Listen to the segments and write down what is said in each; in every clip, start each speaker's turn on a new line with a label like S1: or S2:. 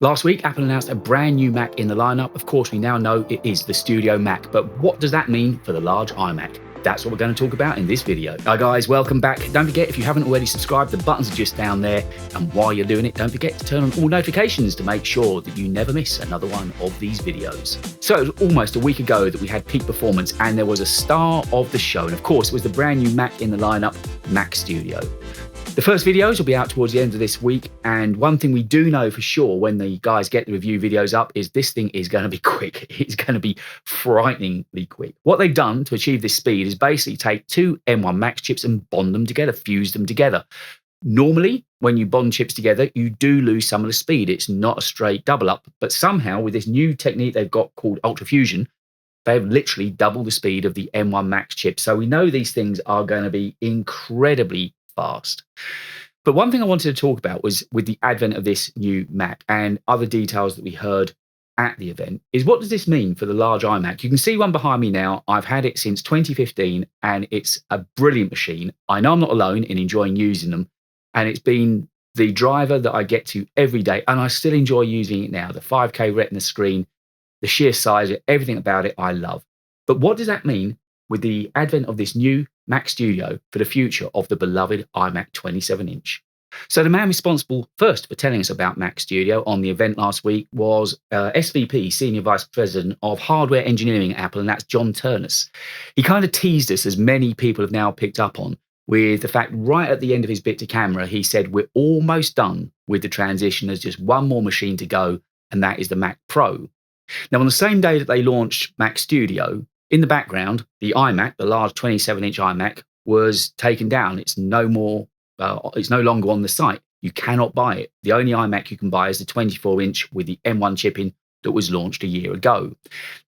S1: Last week, Apple announced a brand new Mac in the lineup. Of course, we now know it is the Studio Mac, but what does that mean for the large iMac? That's what we're going to talk about in this video. Hi guys, welcome back. Don't forget, if you haven't already subscribed, the buttons are just down there. And while you're doing it, don't forget to turn on all notifications to make sure that you never miss another one of these videos. So it was almost a week ago that we had peak performance and there was a star of the show. And of course, it was the brand new Mac in the lineup, Mac Studio. The first videos will be out towards the end of this week, and one thing we do know for sure when the guys get the review videos up is this thing is going to be quick. It's going to be frighteningly quick. What they've done to achieve this speed is basically take two M1 Max chips and bond them together, fuse them together. Normally, when you bond chips together, you do lose some of the speed. It's not a straight double up, but somehow with this new technique they've got called ultrafusion, they've literally doubled the speed of the M1 Max chip. So we know these things are going to be incredibly fast. But one thing I wanted to talk about was with the advent of this new Mac and other details that we heard at the event is what does this mean for the large iMac? You can see one behind me now. I've had it since 2015 and it's a brilliant machine. I know I'm not alone in enjoying using them, and it's been the driver that I get to every day, and I still enjoy using it now. The 5K Retina screen, the sheer size, everything about it I love. But what does that mean with the advent of this new Mac Studio for the future of the beloved iMac 27-inch? So the man responsible first for telling us about Mac Studio on the event last week was SVP, Senior Vice President of Hardware Engineering at Apple, and that's John Ternus. He kind of teased us, as many people have now picked up on, with the fact right at the end of his bit to camera, he said, we're almost done with the transition. There's just one more machine to go, and that is the Mac Pro. Now, on the same day that they launched Mac Studio, in the background, the iMac, the large 27-inch iMac, was taken down. It's no longer on the site. You cannot buy it. The only iMac you can buy is the 24-inch with the M1 chip in that was launched a year ago.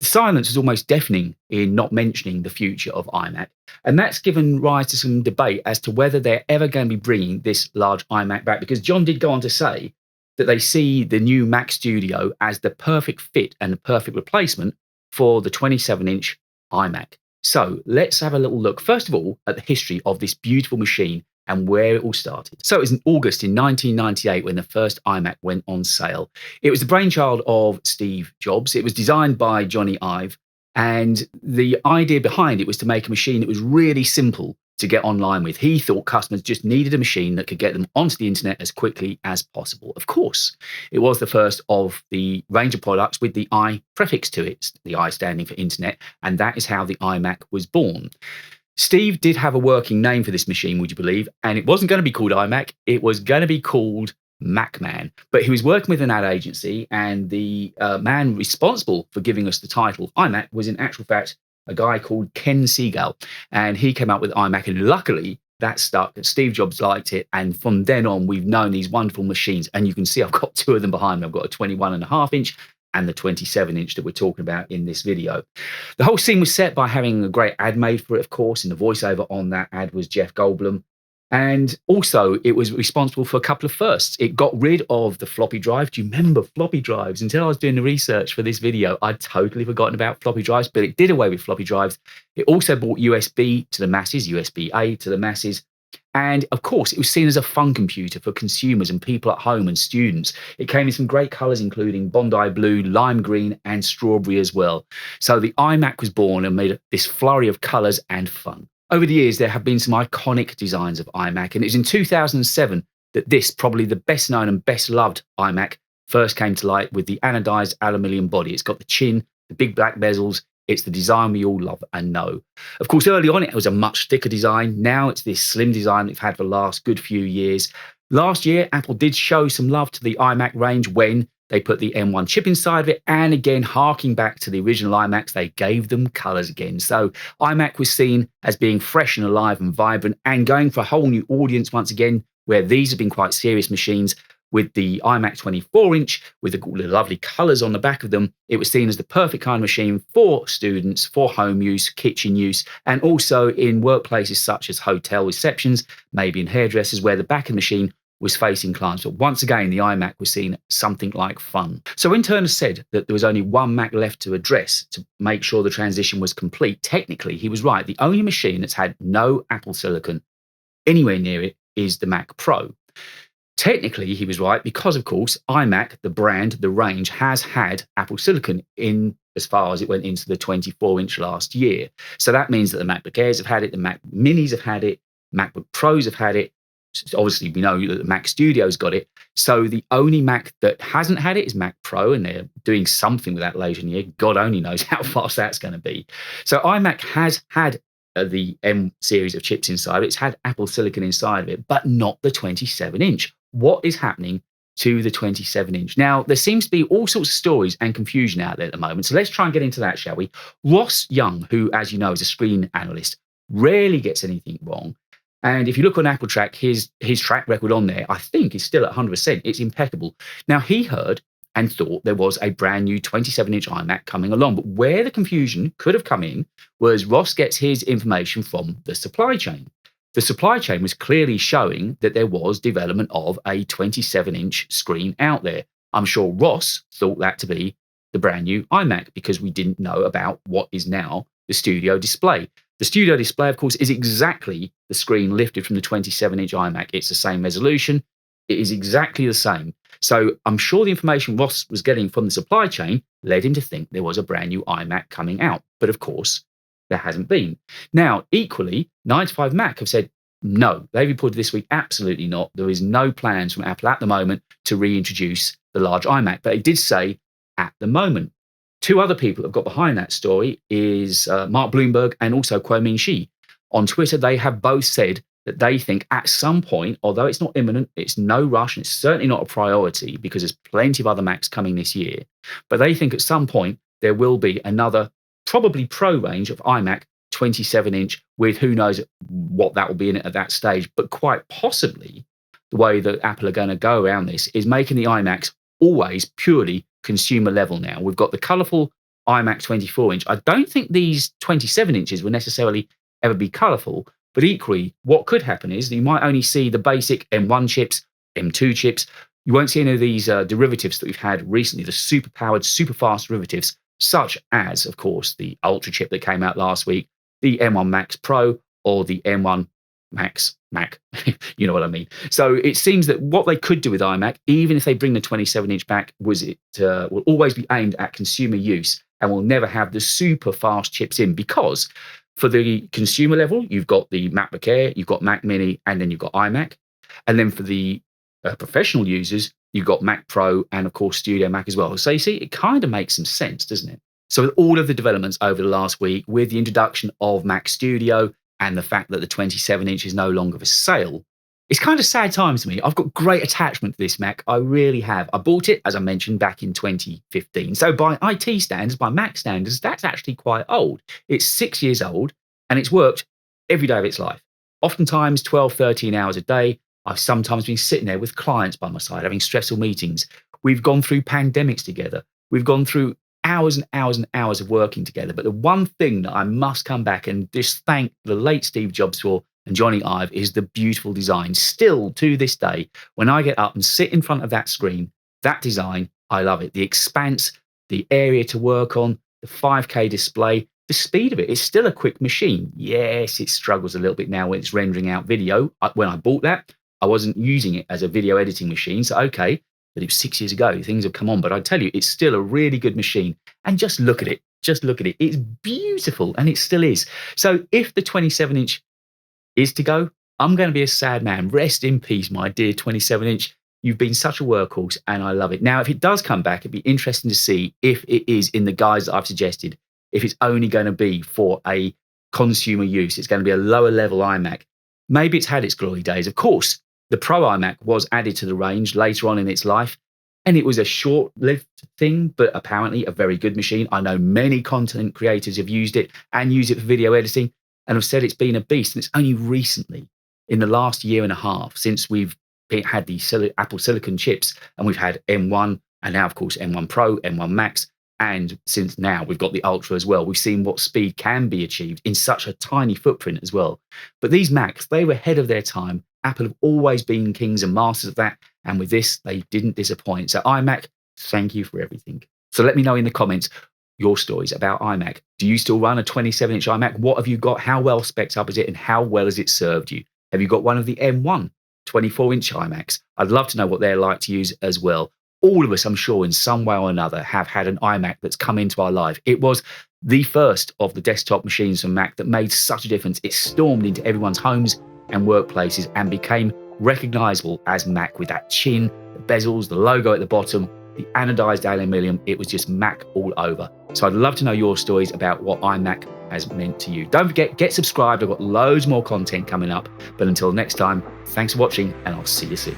S1: The silence is almost deafening in not mentioning the future of iMac, and that's given rise to some debate as to whether they're ever going to be bringing this large iMac back, because John did go on to say that they see the new Mac Studio as the perfect fit and the perfect replacement for the 27-inch iMac. So let's have a little look, first of all, at the history of this beautiful machine and where it all started. So it was in August in 1998 when the first iMac went on sale. It was the brainchild of Steve Jobs. It was designed by Johnny Ive, and the idea behind it was to make a machine that was really simple to get online with. He thought customers just needed a machine that could get them onto the internet as quickly as possible. Of course, it was the first of the range of products with the I prefix to it, the I standing for internet, and that is how the iMac was born. Steve did have a working name for this machine, would you believe? And it wasn't going to be called iMac, it was going to be called MacMan. But he was working with an ad agency, and the man responsible for giving us the title iMac was in actual fact a guy called Ken Segal, and he came up with iMac, and luckily that stuck. Steve Jobs liked it, and from then on we've known these wonderful machines, and you can see I've got two of them behind me. I've got a 21.5-inch and the 27-inch that we're talking about in this video. The whole scene was set by having a great ad made for it, of course, and the voiceover on that ad was Jeff Goldblum. And also, it was responsible for a couple of firsts. It got rid of the floppy drive. Do you remember floppy drives? Until I was doing the research for this video, I'd totally forgotten about floppy drives, but it did away with floppy drives. It also brought USB to the masses, USB-A to the masses. And of course, it was seen as a fun computer for consumers and people at home and students. It came in some great colors, including Bondi blue, lime green, and strawberry as well. So the iMac was born and made this flurry of colors and fun. Over the years, there have been some iconic designs of iMac, and it was in 2007 that this, probably the best known and best loved iMac, first came to light with the anodized aluminium body. It's got the chin, the big black bezels. It's the design we all love and know. Of course, early on, it was a much thicker design. Now it's this slim design we've had for the last good few years. Last year, Apple did show some love to the iMac range when they put the M1 chip inside of it, and again, harking back to the original iMacs, they gave them colors again. So iMac was seen as being fresh and alive and vibrant, and going for a whole new audience once again, where these have been quite serious machines. With the iMac 24-inch, with the lovely colors on the back of them, it was seen as the perfect kind of machine for students, for home use, kitchen use, and also in workplaces such as hotel receptions, maybe in hairdressers, where the back of the machine was facing clients. But once again, the iMac was seen as something like fun. So when Ternus said that there was only one Mac left to address to make sure the transition was complete, technically he was right. The only machine that's had no Apple silicon anywhere near it is the Mac Pro. Technically, he was right because, of course, iMac, the brand, the range, has had Apple Silicon in as far as it went into the 24-inch last year. So that means that the MacBook Airs have had it, the Mac Minis have had it, MacBook Pros have had it. Obviously, we know that the Mac Studio's got it. So the only Mac that hasn't had it is Mac Pro, and they're doing something with that later in the year. God only knows how fast that's going to be. So iMac has had the M series of chips inside of it. It's had Apple Silicon inside of it, but not the 27-inch. What is happening to the 27-inch? Now, there seems to be all sorts of stories and confusion out there at the moment. So let's try and get into that, shall we? Ross Young, who, as you know, is a screen analyst, rarely gets anything wrong. And if you look on Apple Track, his track record on there, I think, is still at 100%. It's impeccable. Now, he heard and thought there was a brand new 27-inch iMac coming along. But where the confusion could have come in was Ross gets his information from the supply chain. The supply chain was clearly showing that there was development of a 27-inch screen out there. I'm sure Ross thought that to be the brand new iMac because we didn't know about what is now the Studio Display. The Studio Display, of course, is exactly the screen lifted from the 27-inch iMac. It's the same resolution. It is exactly the same. So I'm sure the information Ross was getting from the supply chain led him to think there was a brand new iMac coming out. But of course, there hasn't been. Now, equally, 9to5Mac have said, no, they reported this week, absolutely not. There is no plans from Apple at the moment to reintroduce the large iMac. But it did say at the moment. Two other people that have got behind that story is Mark Bloomberg and also Kuo-Ming Shi. On Twitter, they have both said that they think at some point, although it's not imminent, it's no rush, and it's certainly not a priority because there's plenty of other Macs coming this year. But they think at some point there will be another, probably Pro range of iMac 27-inch with who knows what that will be in it at that stage. But quite possibly, the way that Apple are going to go around this is making the iMacs always purely consumer level now. We've got the colourful iMac 24-inch. I don't think these 27 inches will necessarily ever be colourful, but equally, what could happen is you might only see the basic M1 chips, M2 chips. You won't see any of these derivatives that we've had recently, the super powered, super fast derivatives, such as, of course, the Ultra chip that came out last week, the M1 Max Pro, or the M1 Max Mac. You know what I mean? So it seems that what they could do with iMac, even if they bring the 27-inch back, was it will always be aimed at consumer use and will never have the super fast chips in, because for the consumer level, you've got the MacBook Air, you've got Mac Mini, and then you've got iMac. And then for the professional users, you've got Mac Pro and, of course, Studio Mac as well. So you see, it kind of makes some sense, doesn't it? So with all of the developments over the last week, with the introduction of Mac Studio and the fact that the 27-inch is no longer for sale, it's kind of sad times to me. I've got great attachment to this Mac. I really have. I bought it, as I mentioned, back in 2015. So by IT standards, by Mac standards, that's actually quite old. It's 6 years old, and it's worked every day of its life. Oftentimes 12, 13 hours a day. I've sometimes been sitting there with clients by my side, having stressful meetings. We've gone through pandemics together. We've gone through hours and hours and hours of working together. But the one thing that I must come back and just thank the late Steve Jobs for and Johnny Ive is the beautiful design. Still to this day, when I get up and sit in front of that screen, that design, I love it. The expanse, the area to work on, the 5K display, the speed of it. It's still a quick machine. Yes, it struggles a little bit now when it's rendering out video. When I bought that, I wasn't using it as a video editing machine. So, okay, but it was 6 years ago. Things have come on. But I tell you, it's still a really good machine. And just look at it. Just look at it. It's beautiful. And it still is. So if the 27-inch is to go, I'm going to be a sad man. Rest in peace, my dear 27-inch. You've been such a workhorse, and I love it. Now, if it does come back, it'd be interesting to see if it is in the guise that I've suggested, if it's only going to be for a consumer use. It's going to be a lower level iMac. Maybe it's had its glory days. Of course, the Pro iMac was added to the range later on in its life, and it was a short-lived thing, but apparently a very good machine. I know many content creators have used it and use it for video editing and have said it's been a beast. And it's only recently, in the last year and a half, since we've had the Apple Silicon chips, and we've had M1, and now, of course, M1 Pro, M1 Max, and since now we've got the Ultra as well. We've seen what speed can be achieved in such a tiny footprint as well. But these Macs, they were ahead of their time. Apple have always been kings and masters of that. And with this, they didn't disappoint. So iMac, thank you for everything. So let me know in the comments your stories about iMac. Do you still run a 27-inch iMac? What have you got? How well spec'd up is it? And how well has it served you? Have you got one of the M1 24-inch iMacs. I'd love to know what they're like to use as well. All of us, I'm sure, in some way or another, have had an iMac that's come into our life. It was the first of the desktop machines from Mac that made such a difference. It stormed into everyone's homes and workplaces and became recognizable as Mac, with that chin, the bezels, the logo at the bottom, the anodized aluminium. It was just Mac all over. So I'd love to know your stories about what iMac has meant to you. Don't forget, get subscribed. I've got loads more content coming up. But until next time, thanks for watching, and I'll see you soon.